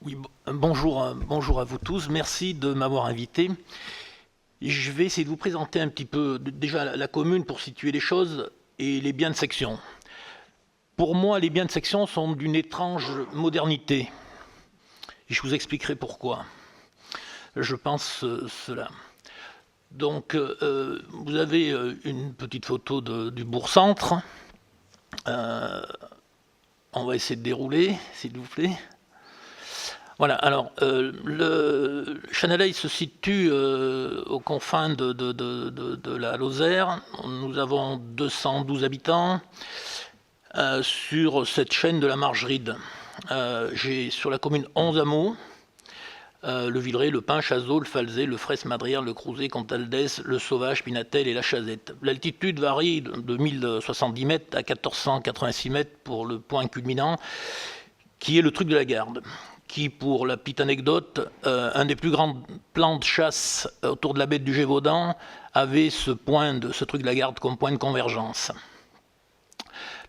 Oui, bonjour à vous tous. Merci de m'avoir invité. Je vais essayer de vous présenter un petit peu déjà la commune pour situer les choses et les biens de section. Pour moi, les biens de section sont d'une étrange modernité. Et je vous expliquerai pourquoi. Je pense cela. Donc, vous avez une petite photo du bourg-centre. On va essayer de dérouler, s'il vous plaît. Voilà, alors le Chanaleille se situe aux confins de la Lozère. Nous avons 212 habitants sur cette chaîne de la Margeride. J'ai sur la commune 11 hameaux, le Villeray, le Pin, Chazot, le Falzé, le Fraisse, Madrière, le Crouzet, Contaldès, le Sauvage, Pinatel et la Chazette. L'altitude varie de 1070 mètres à 1486 mètres pour le point culminant, qui est le truc de la Garde, qui, pour la petite anecdote, un des plus grands plans de chasse autour de la baie du Gévaudan avait ce truc de la Garde comme point de convergence.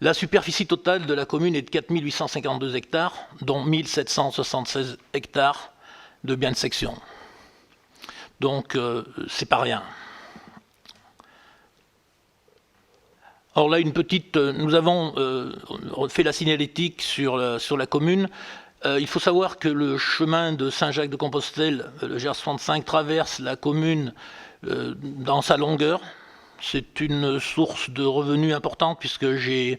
La superficie totale de la commune est de 4852 hectares, dont 1776 hectares de biens de section. Donc, c'est pas rien. Alors là, nous avons fait la signalétique sur la commune. Il faut savoir que le chemin de Saint-Jacques-de-Compostelle, le GR 65, traverse la commune dans sa longueur. C'est une source de revenus importante puisque j'ai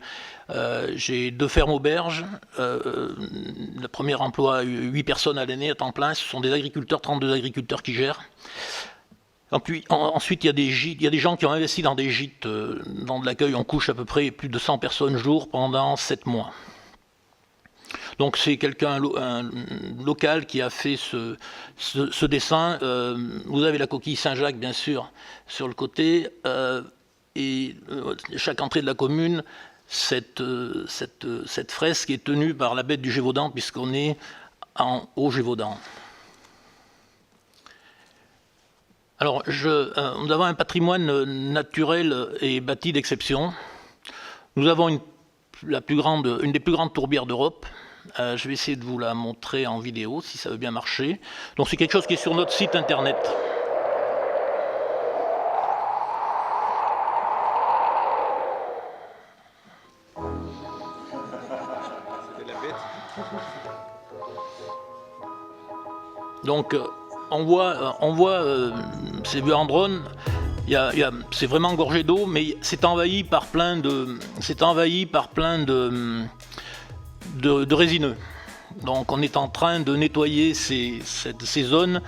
2 fermes-auberges. Le premier emploie 8 personnes à l'année à temps plein. Ce sont des agriculteurs, 32 agriculteurs qui gèrent. Ensuite, il y a des gens qui ont investi dans des gîtes, dans de l'accueil. On couche à peu près plus de 100 personnes jour pendant 7 mois. Donc c'est un local qui a fait ce dessin. Vous avez la coquille Saint-Jacques, bien sûr, sur le côté. Et chaque entrée de la commune, cette fresque est tenue par la bête du Gévaudan, puisqu'on est en Haut-Gévaudan. Alors, nous avons un patrimoine naturel et bâti d'exception. Nous avons une des plus grandes tourbières d'Europe. Je vais essayer de vous la montrer en vidéo, si ça veut bien marcher. Donc c'est quelque chose qui est sur notre site internet. Donc on voit c'est vu en drone. C'est vraiment gorgé d'eau, mais c'est envahi par plein de résineux. Donc on est en train de nettoyer ces zones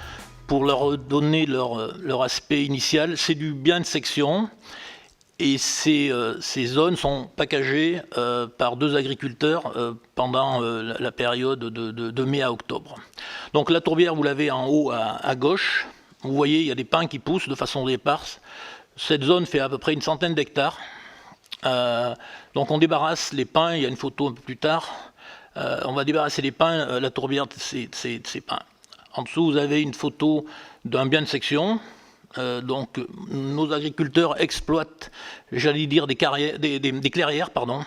pour leur donner leur aspect initial. C'est du bien de section et ces zones sont packagées par 2 agriculteurs pendant la période de mai à octobre. Donc la tourbière, vous l'avez en haut à gauche. Vous voyez, il y a des pins qui poussent de façon éparse. Cette zone fait à peu près une centaine d'hectares. Donc on débarrasse les pins, il y a une photo un peu plus tard. On va débarrasser les pins, la tourbière, c'est pins. En dessous, vous avez une photo d'un bien de section. Donc nos agriculteurs exploitent, j'allais dire, des clairières, pardon.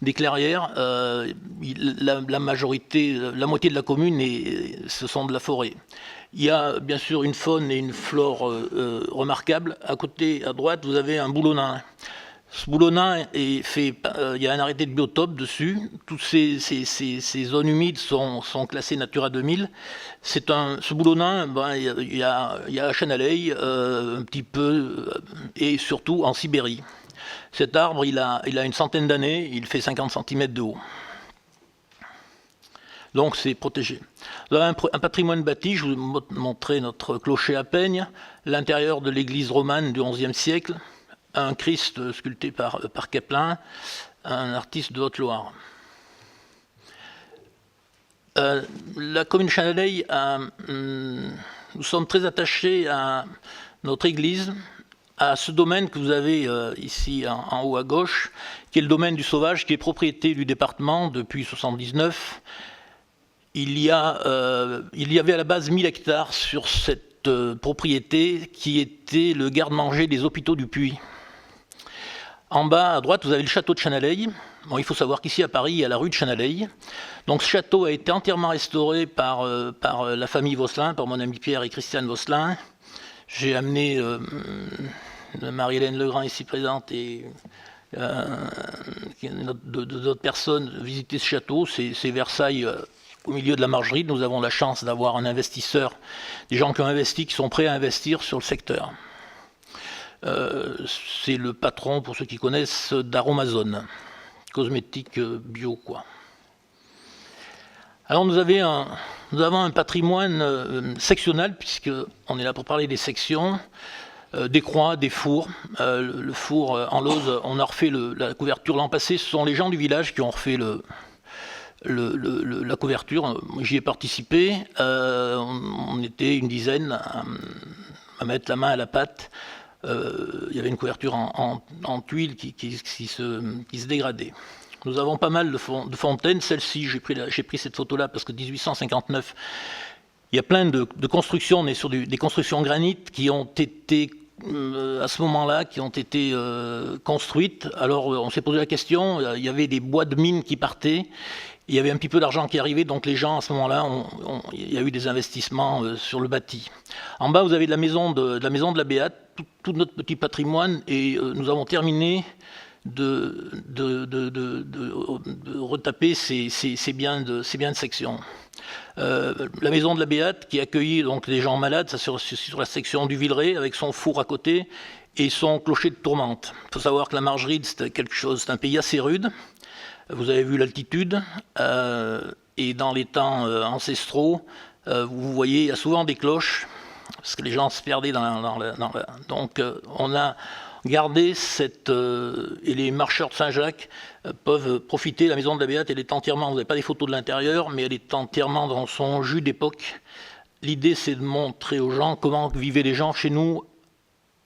Des clairières, la moitié de la commune, ce sont de la forêt. Il y a bien sûr une faune et une flore remarquables. À côté, à droite, vous avez un boulonnin. Ce boulonnin il y a un arrêté de biotope dessus. Toutes ces zones humides sont classées Natura 2000. Ce boulonnin, il y a à Chanaleille, un petit peu, et surtout en Sibérie. Cet arbre, il a une centaine d'années, il fait 50 cm de haut. Donc c'est protégé. Vous avez un patrimoine bâti, je vous montrer notre clocher à peigne, l'intérieur de l'église romane du XIe siècle, un Christ sculpté par Caplin, un artiste de Haute-Loire. La commune Chanaleille, nous sommes très attachés à notre église, à ce domaine que vous avez ici en haut à gauche, qui est le domaine du Sauvage, qui est propriété du département depuis 1979. Il y avait à la base 1000 hectares sur cette propriété qui était le garde-manger des hôpitaux du Puy. En bas à droite, vous avez le château de Chanaleille. Bon, il faut savoir qu'ici à Paris, il y a la rue de Chanaleille. Donc ce château a été entièrement restauré par la famille Vosselin, par mon ami Pierre et Christiane Vosselin. J'ai amené Marie-Hélène Legrand ici présente et d'autres personnes visiter ce château. C'est Versailles au milieu de la Margeride. Nous avons la chance d'avoir un investisseur, des gens qui ont investi, qui sont prêts à investir sur le secteur. C'est le patron, pour ceux qui connaissent, d'Aromazone, cosmétique bio, quoi. Alors nous avons un patrimoine sectionnel, puisqu'on est là pour parler des sections, des croix, des fours. Le four en Lauze, on a refait la couverture l'an passé. Ce sont les gens du village qui ont refait la couverture. J'y ai participé. On était une dizaine à mettre la main à la pâte. Il y avait une couverture en tuiles qui se dégradait. Nous avons pas mal de fontaines. Celle-ci, j'ai pris cette photo-là parce que 1859, il y a plein de constructions. On est sur des constructions en granit qui ont été, à ce moment-là, construites. Alors, on s'est posé la question. Il y avait des bois de mines qui partaient. Il y avait un petit peu d'argent qui arrivait, donc les gens, à ce moment-là, il y a eu des investissements sur le bâti. En bas, vous avez la maison de la Béate, tout notre petit patrimoine, et nous avons terminé de retaper ces biens de section. La maison de la Béate, qui accueillit donc les gens malades, ça sur la section du Villeray, avec son four à côté, et son clocher de tourmente. Il faut savoir que la Margeride, c'est un pays assez rude. Vous avez vu l'altitude, et dans les temps ancestraux, vous voyez, il y a souvent des cloches, parce que les gens se perdaient Donc on a gardé et les marcheurs de Saint-Jacques peuvent profiter. La maison de la Béate, elle est entièrement, vous n'avez pas des photos de l'intérieur, mais elle est entièrement dans son jus d'époque. L'idée, c'est de montrer aux gens comment vivaient les gens chez nous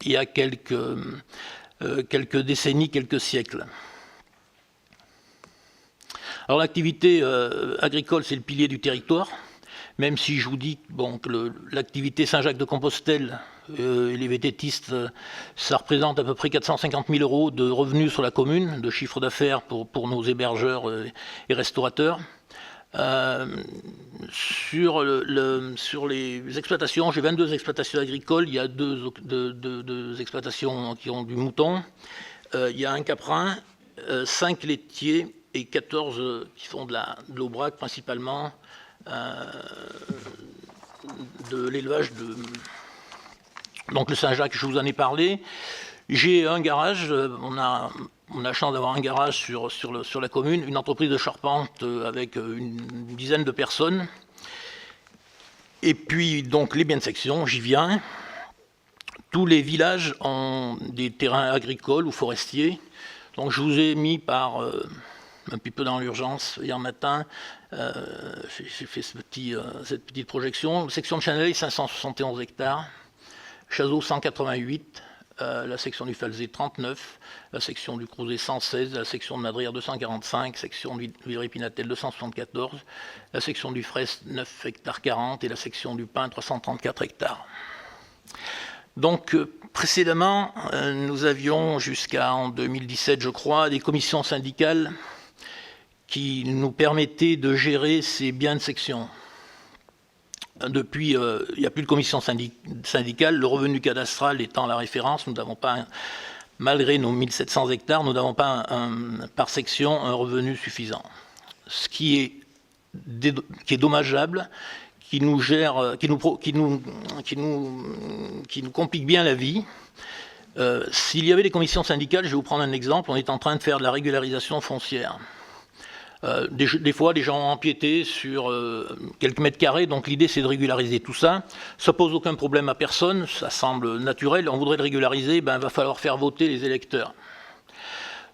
il y a quelques décennies, quelques siècles. Alors l'activité agricole, c'est le pilier du territoire, même si je vous dis que l'activité Saint-Jacques-de-Compostelle et les vététistes, ça représente à peu près 450 000 € de revenus sur la commune, de chiffre d'affaires pour nos hébergeurs et restaurateurs. Sur les exploitations, j'ai 22 exploitations agricoles, il y a deux exploitations qui ont du mouton, il y a un caprin, 5 laitiers, et 14 qui font de l'aubrac principalement, de l'élevage de... Donc le Saint-Jacques, je vous en ai parlé. J'ai un garage, on a la chance d'avoir un garage sur la commune, une entreprise de charpente avec une dizaine de personnes. Et puis donc les biens de section, j'y viens. Tous les villages ont des terrains agricoles ou forestiers. Donc je vous ai mis un petit peu dans l'urgence, hier matin, j'ai fait cette petite projection. Section de Chanaleille, 571 hectares. Chazot, 188. La section du Falzé, 39. La section du Crozet, 116. La section de Madrière, 245. Section du Villeray-Pinatel, 274. La section du Fraisse, 9 hectares 40. Et la section du Pin, 334 hectares. Donc, précédemment, nous avions jusqu'en 2017, je crois, des commissions syndicales qui nous permettait de gérer ces biens de section. Depuis, il n'y a plus de commission syndicale, le revenu cadastral étant la référence, nous n'avons pas, malgré nos 1700 hectares, nous n'avons pas par section un revenu suffisant. Ce qui est dommageable, qui nous complique bien la vie. S'il y avait des commissions syndicales, je vais vous prendre un exemple, on est en train de faire de la régularisation foncière. Des fois, les gens ont empiété sur quelques mètres carrés, donc l'idée c'est de régulariser tout ça. Ça pose aucun problème à personne, ça semble naturel. On voudrait le régulariser, il va falloir faire voter les électeurs.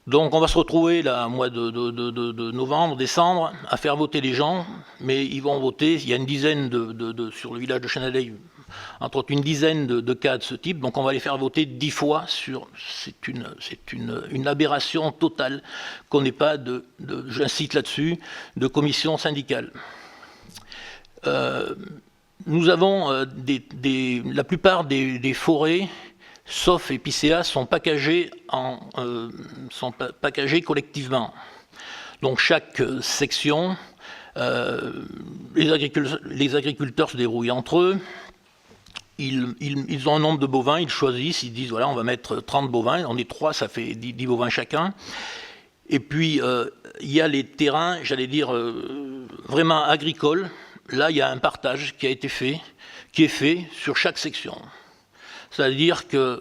Donc on va se retrouver là, au mois de novembre, décembre, à faire voter les gens, mais ils vont voter. Il y a une dizaine sur le village de Chanaleille, entre autres une dizaine de cas de ce type, donc on va les faire voter 10 fois sur. C'est une aberration totale qu'on n'ait pas j'incite là-dessus, de commission syndicale. Nous avons la plupart des forêts, sauf épicéas, sont packagées collectivement. Donc chaque section, les agriculteurs se débrouillent entre eux. Ils ont un nombre de bovins, ils choisissent, ils disent voilà, on va mettre 30 bovins, on est 3, ça fait 10 bovins chacun. Et puis il y a les terrains, j'allais dire, vraiment agricoles. Là, il y a un partage qui est fait sur chaque section. C'est-à-dire qu'il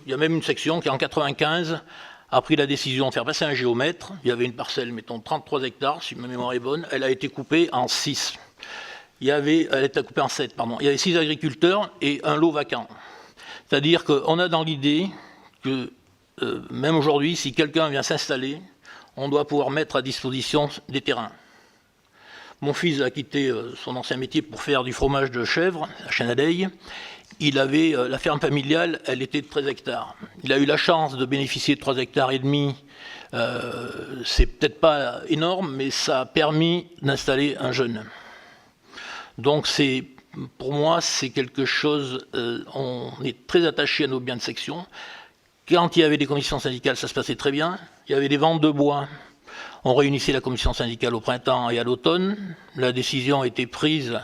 y a même une section qui, en 1995, a pris la décision de faire passer un géomètre. Il y avait une parcelle, mettons 33 hectares, si ma mémoire est bonne, elle a été coupée en 6. Elle était coupée en 7, pardon. Il y avait 6 agriculteurs et un lot vacant. C'est-à-dire qu'on a dans l'idée que, même aujourd'hui, si quelqu'un vient s'installer, on doit pouvoir mettre à disposition des terrains. Mon fils a quitté son ancien métier pour faire du fromage de chèvre, à Chenadeille. Il avait la ferme familiale, elle était de 13 hectares. Il a eu la chance de bénéficier de 3 hectares et demi. C'est peut-être pas énorme, mais ça a permis d'installer un jeune. Donc pour moi, c'est quelque chose, on est très attaché à nos biens de section. Quand il y avait des commissions syndicales, ça se passait très bien. Il y avait des ventes de bois. On réunissait la commission syndicale au printemps et à l'automne. La décision a été prise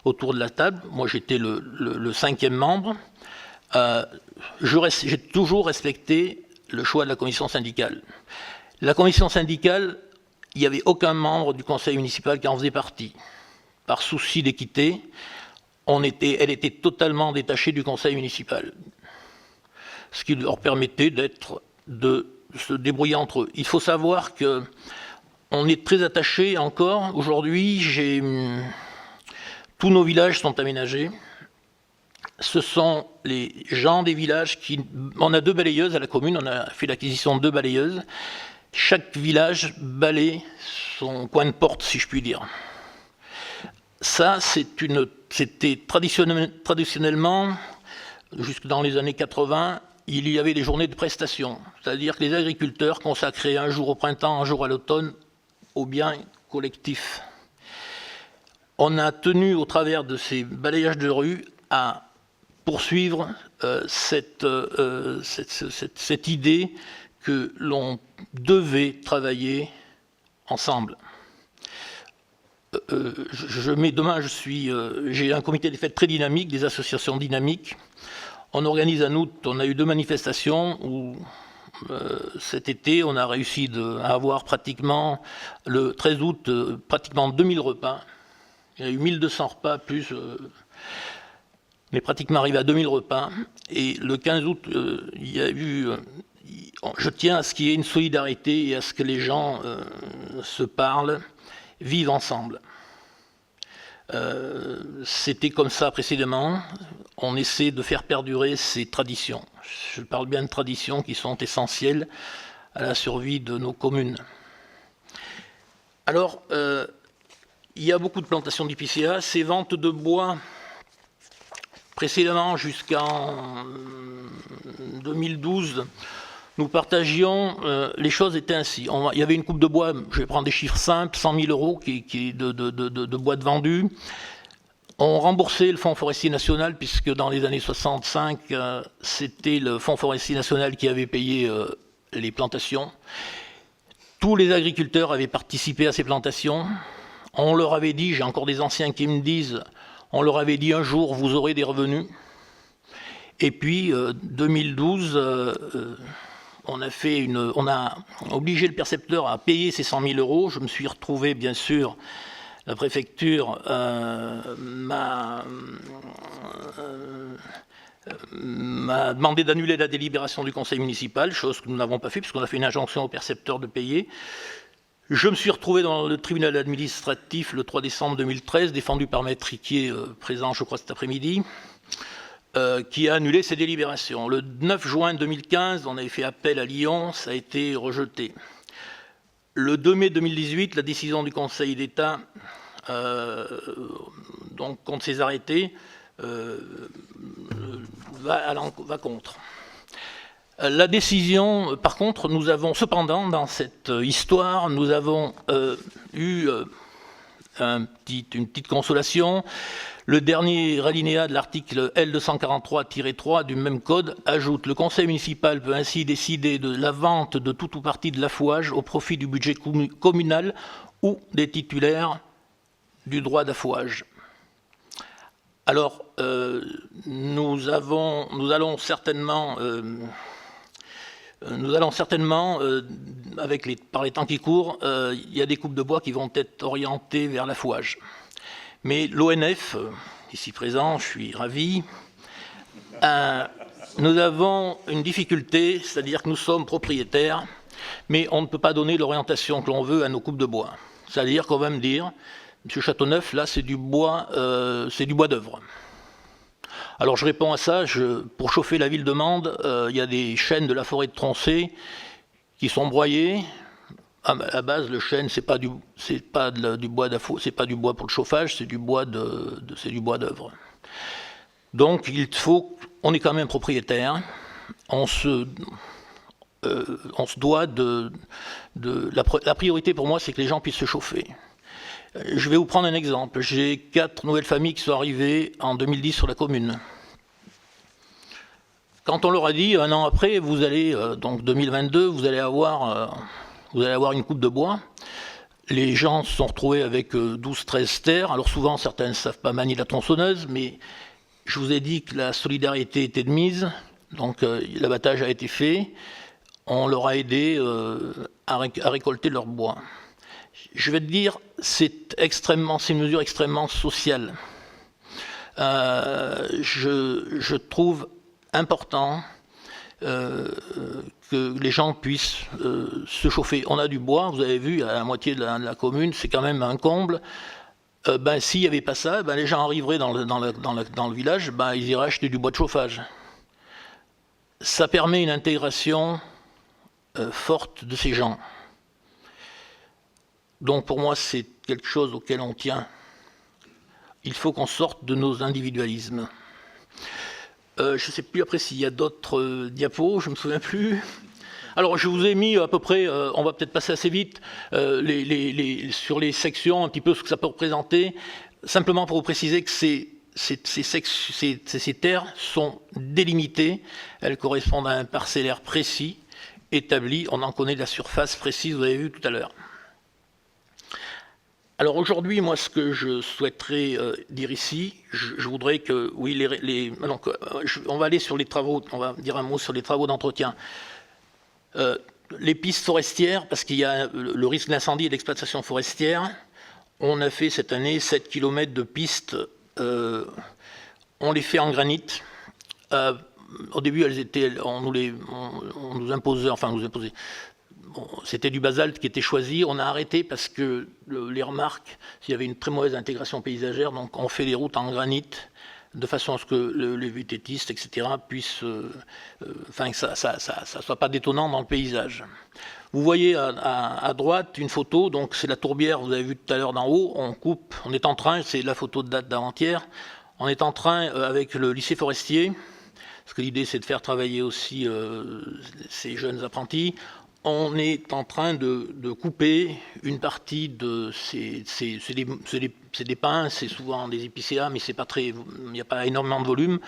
autour de la table. Moi, j'étais le 5e membre. J'ai toujours respecté le choix de la commission syndicale. La commission syndicale, il n'y avait aucun membre du conseil municipal qui en faisait partie. Par souci d'équité, elle était totalement détachée du conseil municipal. Ce qui leur permettait de se débrouiller entre eux. Il faut savoir qu'on est très attachés encore. Aujourd'hui, tous nos villages sont aménagés. Ce sont les gens des villages on a 2 balayeuses à la commune, on a fait l'acquisition de 2 balayeuses. Chaque village balaye son coin de porte, si je puis dire. Ça, c'était traditionnellement, jusque dans les années 80, il y avait des journées de prestation. C'est-à-dire que les agriculteurs consacraient un jour au printemps, un jour à l'automne, au bien collectif. On a tenu, au travers de ces balayages de rue, à poursuivre cette idée que l'on devait travailler ensemble. Demain, j'ai un comité des fêtes très dynamique, des associations dynamiques. On organise en août, on a eu 2 manifestations où cet été, on a réussi à avoir pratiquement, le 13 août, pratiquement 2000 repas. Il y a eu 1200 repas, plus... on est pratiquement arrivé à 2000 repas. Et le 15 août, il y a eu... je tiens à ce qu'il y ait une solidarité et à ce que les gens se parlent, vivent ensemble. C'était comme ça précédemment. On essaie de faire perdurer ces traditions. Je parle bien de traditions qui sont essentielles à la survie de nos communes. Alors, il y a beaucoup de plantations d'épicéas. Ces ventes de bois, précédemment jusqu'en 2012, nous partagions, les choses étaient ainsi. Il y avait une coupe de bois, je vais prendre des chiffres simples, 100 000 euros de bois de vendu. On remboursait le Fonds forestier national, puisque dans les années 65, c'était le Fonds forestier national qui avait payé les plantations. Tous les agriculteurs avaient participé à ces plantations. On leur avait dit, j'ai encore des anciens qui me disent, on leur avait dit un jour, vous aurez des revenus. Et puis, 2012... on a obligé le percepteur à payer ces 100 000 euros. Je me suis retrouvé, bien sûr, la préfecture m'a demandé d'annuler la délibération du conseil municipal, chose que nous n'avons pas fait, puisqu'on a fait une injonction au percepteur de payer. Je me suis retrouvé dans le tribunal administratif le 3 décembre 2013, défendu par Maître Riquier, présent, je crois, cet après-midi, qui a annulé ces délibérations. Le 9 juin 2015, on avait fait appel à Lyon, ça a été rejeté. Le 2 mai 2018, la décision du Conseil d'État donc contre ces arrêtés va contre. La décision, par contre, nous avons cependant, dans cette histoire, nous avons eu une petite consolation. Le dernier alinéa de l'article L243-3 du même code ajoute « Le conseil municipal peut ainsi décider de la vente de tout ou partie de l'affouage au profit du budget communal ou des titulaires du droit d'affouage ». Alors, nous allons certainement, par les temps qui courent, il y a des coupes de bois qui vont être orientées vers l'affouage. Mais l'ONF, ici présent, je suis ravi, nous avons une difficulté, c'est-à-dire que nous sommes propriétaires, mais on ne peut pas donner l'orientation que l'on veut à nos coupes de bois. C'est-à-dire qu'on va me dire, M. Châteauneuf, là c'est du bois d'œuvre. Alors je réponds à ça, pour chauffer la ville de Mende, il y a des chênes de la forêt de Troncé qui sont broyés. À la base, le chêne, c'est pas du bois d'affouage, c'est pas du bois pour le chauffage, c'est du bois d'œuvre. Donc on est quand même propriétaire, on se doit la priorité pour moi, c'est que les gens puissent se chauffer. Je vais vous prendre un exemple. J'ai 4 nouvelles familles qui sont arrivées en 2010 sur la commune. Quand on leur a dit, un an après, vous allez, donc 2022, vous allez avoir une coupe de bois, les gens se sont retrouvés avec 12-13 terres. Alors souvent, certains ne savent pas manier la tronçonneuse, mais je vous ai dit que la solidarité était de mise, donc l'abattage a été fait. On leur a aidé à récolter leur bois. Je vais te dire, c'est une mesure extrêmement sociale. Je trouve important que les gens puissent se chauffer. On a du bois, vous avez vu, à la moitié de la commune, c'est quand même un comble. S'il n'y avait pas ça, les gens arriveraient dans le village, ils iraient acheter du bois de chauffage. Ça permet une intégration forte de ces gens. Donc pour moi, c'est quelque chose auquel on tient. Il faut qu'on sorte de nos individualismes. Je ne sais plus après s'il y a d'autres diapos, je ne me souviens plus. Alors je vous ai mis à peu près, on va peut-être passer assez vite, sur les sections, un petit peu ce que ça peut représenter, simplement pour vous préciser que ces terres sont délimitées, elles correspondent à un parcellaire précis, établi, on en connaît la surface précise, vous avez vu tout à l'heure. Alors aujourd'hui, moi, ce que je souhaiterais dire ici, je voudrais que, oui, on va aller sur les travaux, on va dire un mot sur les travaux d'entretien. Les pistes forestières, parce qu'il y a le risque d'incendie et d'exploitation forestière, on a fait cette année 7 km de pistes, on les fait en granit. Au début, on nous imposait, c'était du basalte qui était choisi. On a arrêté parce que les remarques, s'il y avait une très mauvaise intégration paysagère, donc on fait les routes en granit de façon à ce que les VTTistes, etc., puissent, que ça ne soit pas détonnant dans le paysage. Vous voyez à droite une photo, donc c'est la tourbière, vous avez vu tout à l'heure d'en haut, on coupe, on est en train, c'est la photo de date d'avant-hier, on est en train avec le lycée forestier, parce que l'idée c'est de faire travailler aussi ces jeunes apprentis. On est en train de couper une partie de c'est des pins, c'est souvent des épicéas, mais il n'y a pas énormément de volume.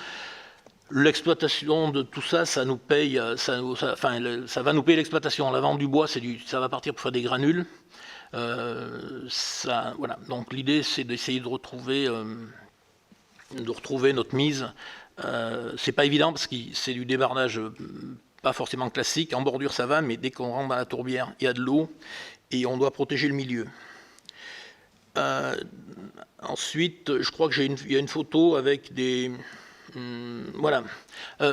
L'exploitation de tout ça, ça nous paye, ça va nous payer l'exploitation. La vente du bois, ça va partir pour faire des granules. Voilà. Donc l'idée, c'est d'essayer de retrouver notre mise. C'est pas évident parce que c'est du débardage pas forcément classique. En bordure, ça va, mais dès qu'on rentre dans la tourbière, il y a de l'eau et on doit protéger le milieu. Ensuite, je crois qu'il y a une photo avec des... voilà.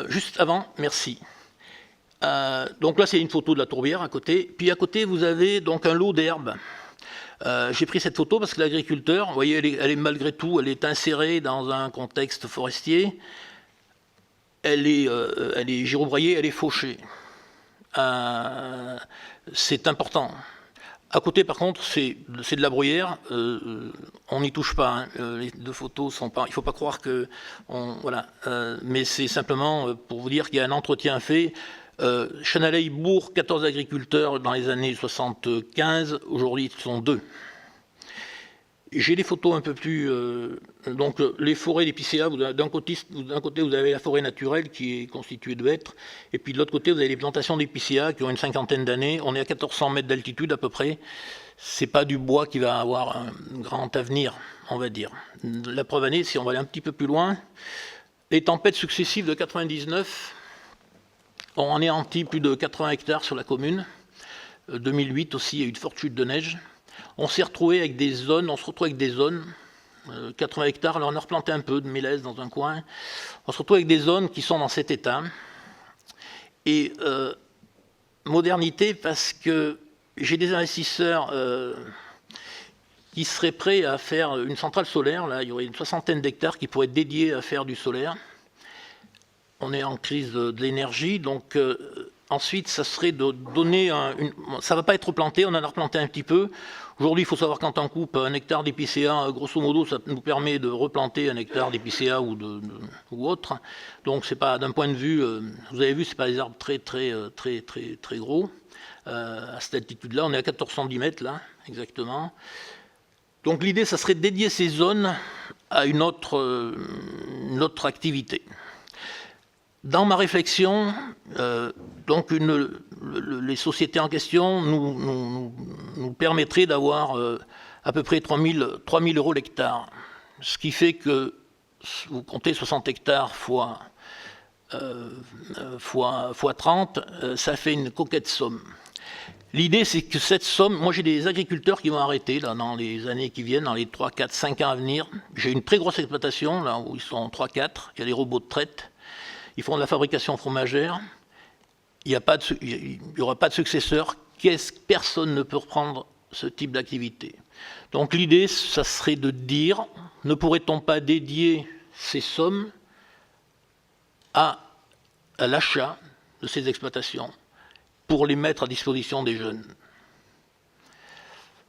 Juste avant, merci. Donc là, c'est une photo de la tourbière à côté. Puis à côté, vous avez donc un lot d'herbes. J'ai pris cette photo parce que l'agriculteur, vous voyez, elle est malgré tout, elle est insérée dans un contexte forestier. Elle est gyrobraillée, elle est fauchée. C'est important. À côté, par contre, c'est de la bruyère. On n'y touche pas. Hein. Les deux photos sont pas. Il ne faut pas croire que. Voilà. Mais c'est simplement pour vous dire qu'il y a un entretien fait. Chanalay-Bourg, 14 agriculteurs dans les années 75. Aujourd'hui, ils sont 2. J'ai des photos un peu plus... donc les forêts d'épicéa, d'un côté vous avez la forêt naturelle qui est constituée de hêtres, et puis de l'autre côté vous avez les plantations d'épicéa qui ont une cinquantaine d'années. On est à 1400 mètres d'altitude à peu près. C'est pas du bois qui va avoir un grand avenir, on va dire. La preuve année, si on va aller un petit peu plus loin, les tempêtes successives de 99 ont anéanti plus de 80 hectares sur la commune. 2008 aussi, il y a eu de fortes chutes de neige. On s'est retrouvé avec des zones, 80 hectares, alors on a replanté un peu de mélèze dans un coin. On se retrouve avec des zones qui sont dans cet état. Et modernité parce que j'ai des investisseurs qui seraient prêts à faire une centrale solaire. Là, il y aurait une soixantaine d'hectares qui pourraient être dédiés à faire du solaire. On est en crise de l'énergie, donc ensuite, ça serait de donner ça ne va pas être replanté, on en a replanté un petit peu. Aujourd'hui, il faut savoir quand on coupe un hectare d'épicéa, grosso modo, ça nous permet de replanter un hectare d'épicéa ou autre. Donc, c'est pas d'un point de vue, vous avez vu, c'est pas des arbres très gros. À cette altitude-là, on est à 1410 mètres là, exactement. Donc, l'idée, ça serait de dédier ces zones à une autre activité. Dans ma réflexion, donc les sociétés en question nous permettraient d'avoir à peu près 3 000 euros l'hectare. Ce qui fait que vous comptez 60 hectares fois 30, ça fait une coquette somme. L'idée, c'est que cette somme, moi j'ai des agriculteurs qui vont arrêter là, dans les années qui viennent, dans les 3, 4, 5 ans à venir. J'ai une très grosse exploitation, là où ils sont 3, 4, il y a des robots de traite. Ils font de la fabrication fromagère. Il n'y aura pas de successeur. Personne ne peut reprendre ce type d'activité. Donc l'idée, ça serait de dire, ne pourrait-on pas dédier ces sommes à l'achat de ces exploitations pour les mettre à disposition des jeunes?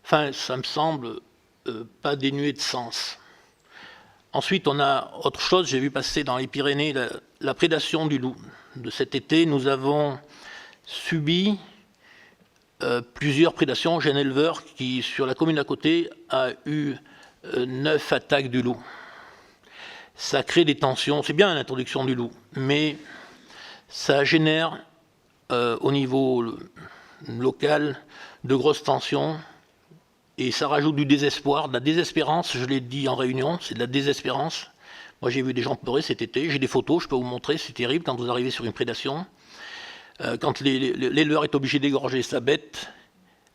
Enfin, ça me semble pas dénué de sens. Ensuite, on a autre chose, j'ai vu passer dans les Pyrénées la prédation du loup. De cet été, nous avons subi plusieurs prédations. J'ai un éleveur qui, sur la commune à côté, a eu 9 attaques du loup. Ça crée des tensions, c'est bien l'introduction du loup, mais ça génère au niveau local de grosses tensions. Et ça rajoute du désespoir, de la désespérance, je l'ai dit en réunion, c'est de la désespérance. Moi j'ai vu des gens pleurer cet été, j'ai des photos, je peux vous montrer, c'est terrible quand vous arrivez sur une prédation. Quand l'éleveur est obligé d'égorger sa bête,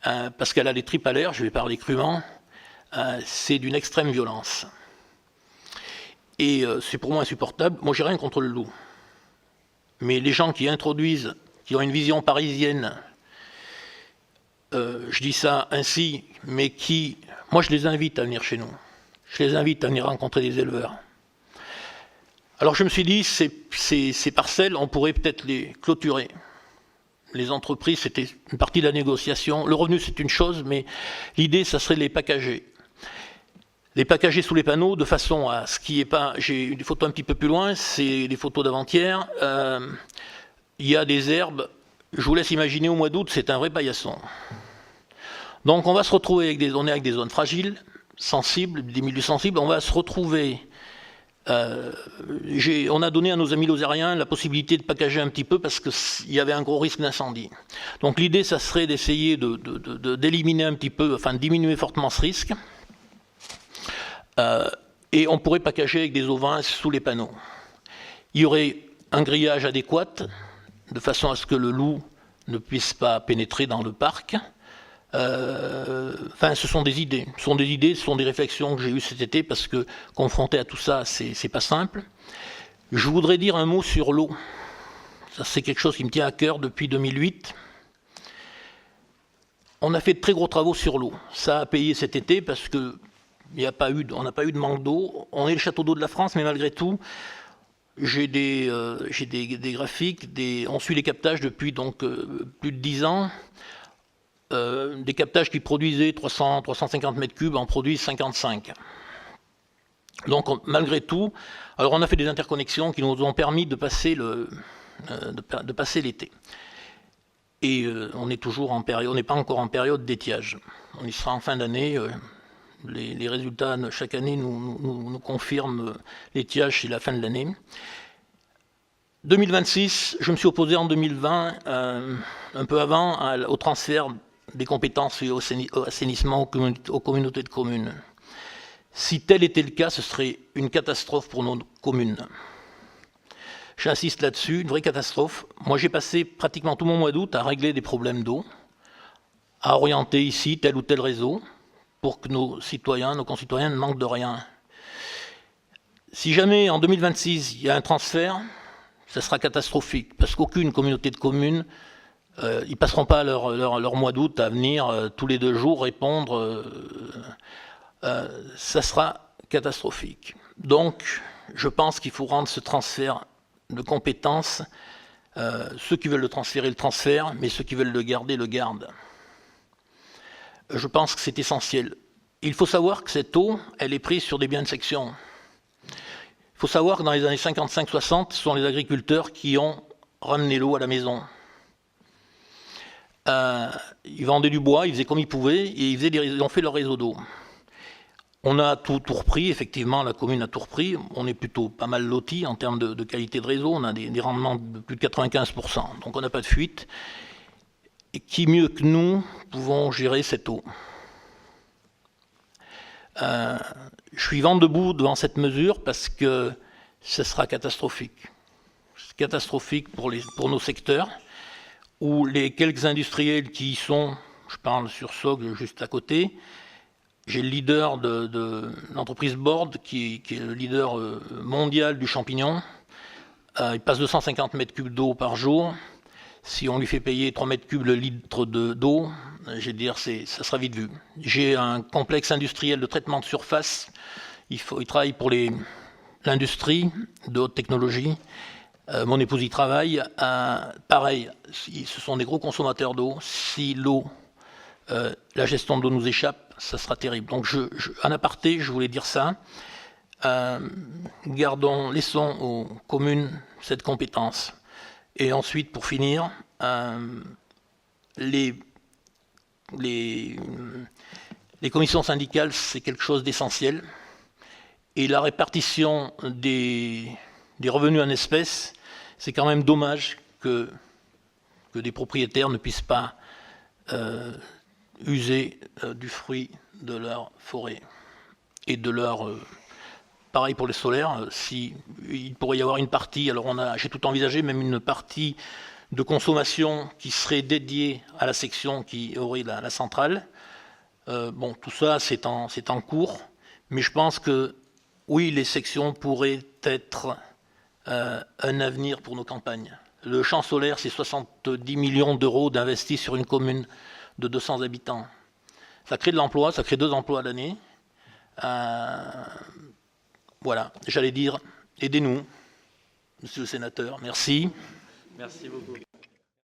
parce qu'elle a les tripes à l'air, je vais parler crûment, c'est d'une extrême violence. Et c'est pour moi insupportable, moi j'ai rien contre le loup. Mais les gens qui introduisent, qui ont une vision parisienne, je dis ça ainsi, mais moi je les invite à venir chez nous. Je les invite à venir rencontrer des éleveurs. Alors je me suis dit, ces parcelles, on pourrait peut-être les clôturer. Les entreprises, c'était une partie de la négociation. Le revenu, c'est une chose, mais l'idée, ça serait de les packager. Les packager sous les panneaux de façon à ce qui est pas... J'ai des photos un petit peu plus loin, c'est des photos d'avant-hier. Il y a des herbes. Je vous laisse imaginer au mois d'août, c'est un vrai paillasson. Donc on va se retrouver avec des zones fragiles, sensibles, des milieux sensibles. On va se retrouver... on a donné à nos amis lozériens la possibilité de packager un petit peu parce qu'il y avait un gros risque d'incendie. Donc l'idée, ça serait d'essayer d'éliminer un petit peu, enfin de diminuer fortement ce risque. Et on pourrait packager avec des ovins sous les panneaux. Il y aurait un grillage adéquat, de façon à ce que le loup ne puisse pas pénétrer dans le parc. Enfin, ce sont des idées. Ce sont des réflexions que j'ai eues cet été, parce que, confronté à tout ça, c'est pas simple. Je voudrais dire un mot sur l'eau. Ça, c'est quelque chose qui me tient à cœur depuis 2008. On a fait de très gros travaux sur l'eau. Ça a payé cet été, parce que on n'a pas eu de manque d'eau. On est le château d'eau de la France, mais malgré tout, j'ai des graphiques, on suit les captages depuis donc plus de 10 ans. Des captages qui produisaient 350 mètres cubes en produisent 55. Donc malgré tout, alors on a fait des interconnexions qui nous ont permis de passer l'été. Et on n'est pas encore en période d'étiage. On y sera en fin d'année. Les résultats chaque année nous confirment l'étiage, c'est la fin de l'année. 2026, je me suis opposé en 2020, un peu avant, au transfert des compétences et au assainissement aux communautés de communes. Si tel était le cas, ce serait une catastrophe pour nos communes. J'insiste là-dessus, une vraie catastrophe. Moi, j'ai passé pratiquement tout mon mois d'août à régler des problèmes d'eau, à orienter ici tel ou tel réseau, pour que nos concitoyens ne manquent de rien. Si jamais en 2026, il y a un transfert, ça sera catastrophique, parce qu'aucune communauté de communes, ils ne passeront pas leur mois d'août à venir tous les 2 jours répondre. Ça sera catastrophique. Donc, je pense qu'il faut rendre ce transfert de compétences. Ceux qui veulent le transfèrent, mais ceux qui veulent le gardent. Je pense que c'est essentiel. Il faut savoir que cette eau, elle est prise sur des biens de section. Il faut savoir que dans les années 55-60, ce sont les agriculteurs qui ont ramené l'eau à la maison. Ils vendaient du bois, ils faisaient comme ils pouvaient, et ils ont fait leur réseau d'eau. On a tout repris, effectivement, la commune a tout repris. On est plutôt pas mal loti en termes de qualité de réseau. On a des rendements de plus de 95%. Donc on n'a pas de fuite. Et qui mieux que nous pouvons gérer cette eau? Je suis vent debout devant cette mesure parce que ce sera catastrophique. C'est catastrophique pour nos secteurs, où les quelques industriels qui y sont, je parle sur Sogue juste à côté. J'ai le leader de l'entreprise Borde, qui est le leader mondial du champignon. Il passe 250 mètres cubes d'eau par jour. Si on lui fait payer 3 mètres cubes le litre d'eau, je vais dire, ça sera vite vu. J'ai un complexe industriel de traitement de surface. Il travaille pour l'industrie de haute technologie. Mon épouse y travaille. Pareil, ce sont des gros consommateurs d'eau. Si la gestion de l'eau nous échappe, ça sera terrible. Donc, en aparté, je voulais dire ça. Laissons aux communes cette compétence. Et ensuite, pour finir, les commissions syndicales, c'est quelque chose d'essentiel. Et la répartition des revenus en espèces, c'est quand même dommage que des propriétaires ne puissent pas user du fruit de leur forêt et de leur... pareil pour les solaires, il pourrait y avoir une partie, alors j'ai tout envisagé, même une partie de consommation qui serait dédiée à la section qui aurait la centrale. Bon, tout ça, c'est en cours, mais je pense que, oui, les sections pourraient être un avenir pour nos campagnes. Le champ solaire, c'est 70 millions d'euros d'investis sur une commune de 200 habitants. Ça crée de l'emploi, ça crée 2 emplois à l'année. Voilà, j'allais dire, aidez-nous, monsieur le sénateur. Merci. Merci beaucoup.